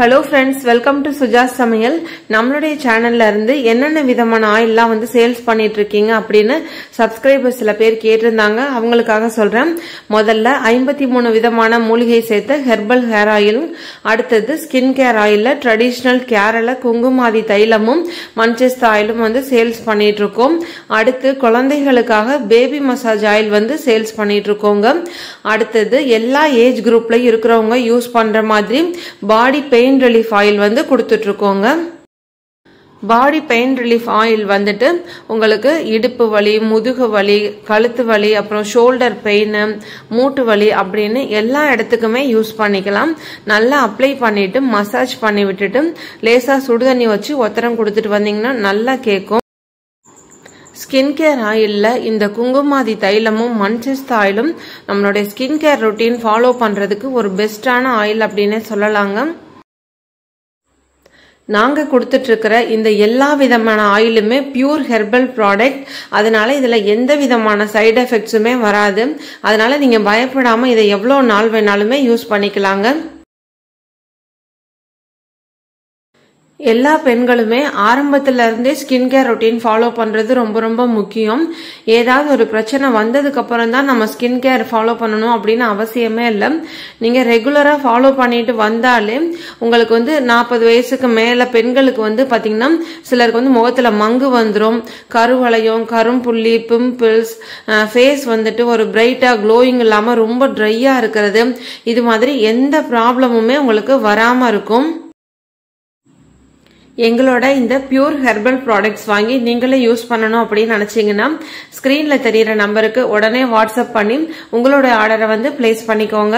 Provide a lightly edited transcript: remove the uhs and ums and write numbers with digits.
Hello friends, welcome to Sujas Samayal. நம்மளுடைய சேனல்ல இருந்து என்னென்ன விதமான ஆயில்லாம் வந்து சேல்ஸ் பண்ணிட்டு இருக்கீங்க அப்படினு சப்ஸ்கிரைபர்ஸ் சில பேர் கேட்டிருந்தாங்க. அவங்களுக்காக சொல்றேன். முதல்ல 53 விதமான மூலிகை சேர்த்த ஹெர்பல் ஹேர் ஆயில், அடுத்து ஸ்கின் கேர் ஆயில்ல ட்ரெடிஷனல் கேரள குங்குமாதி தைலமும் மன்செஸ்டர் ஆயிலும் வந்து சேல்ஸ் பண்ணிட்டு இருக்கோம். அடுத்து குழந்தைகளுக்காக பேபி மசாஜ் ஆயில் வந்து சேல்ஸ் பண்ணிட்டு இருக்கோங்க. அடுத்து எல்லா ஏஜ் குரூப்ல இருக்கிறவங்க யூஸ் பண்ற மாதிரி பாடி பெயின் ரிலீஃப் ஆயில் வந்து கொடுத்துட்டு இருக்கோங்க. பாடி பெயின் ரிலீஃப் ஆயில் வந்துட்டு உங்களுக்கு இடுப்பு வலி, முதுகு வலி, கழுத்து வலி, அப்புறம் ஷோல்டர் பெயின், மூட்டு வலி அப்படின்னு எல்லா இடத்துக்குமே யூஸ் பண்ணிக்கலாம். நல்லா அப்ளை பண்ணிட்டு மசாஜ் பண்ணி விட்டுட்டு லேசா சுடுதண்ணி வச்சு ஒத்தரம் கொடுத்துட்டு வந்தீங்கன்னா நல்லா கேட்கும். ஸ்கின் கேர் ஆயில்ல இந்த குங்குமாதி தைலமும் மன்செஸ்டர் ஆயிலும் நம்மளுடைய ஸ்கின் கேர் ரொட்டீன் ஃபாலோ பண்றதுக்கு ஒரு பெஸ்டான ஆயில் அப்படின்னே சொல்லலாங்க. நாங்க கொடுத்துட்டு இருக்கிற இந்த எல்லா விதமான ஆயிலுமே பியூர் ஹெர்பல் ப்ராடக்ட். அதனால இதுல எந்த விதமான சைடு எஃபெக்ட்ஸுமே வராது. அதனால நீங்க பயப்படாம இதை எவ்வளவு நாள் வேணாலுமே யூஸ் பண்ணிக்கலாங்க. எல்லா பெண்களுமே ஆரம்பத்துல இருந்தே ஸ்கின் கேர் ரொட்டீன் ஃபாலோ பண்றது ரொம்ப ரொம்ப முக்கியம். ஏதாவது ஒரு பிரச்சனை வந்ததுக்கு அப்புறம் தான் நம்ம ஸ்கின் கேர் ஃபாலோ பண்ணணும் அப்படின்னு அவசியமே இல்லை. நீங்க ரெகுலரா ஃபாலோ பண்ணிட்டு வந்தாலே உங்களுக்கு வந்து 40 வயசுக்கு மேல பெண்களுக்கு வந்து பாத்தீங்கன்னா சிலருக்கு வந்து முகத்துல மங்கு வந்துடும், கருவளையம், கரும்புள்ளி, பிம்பிள்ஸ், ஃபேஸ் வந்துட்டு ஒரு பிரைட்டா க்ளோயிங் இல்லாம ரொம்ப ட்ரையா இருக்கிறது, இது மாதிரி எந்த ப்ராப்ளமுமே உங்களுக்கு வராம இருக்கும். எங்களோட இந்த பியூர் ஹெர்பல் ப்ராடக்ட்ஸ் வாங்கி நீங்களே யூஸ் பண்ணணும் அப்படின்னு நினைச்சீங்கன்னா ஸ்கிரீன்ல தெரியுற நம்பருக்கு உடனே வாட்ஸ்அப் பண்ணி உங்களோட ஆர்டரை வந்து பிளேஸ் பண்ணிக்கோங்க.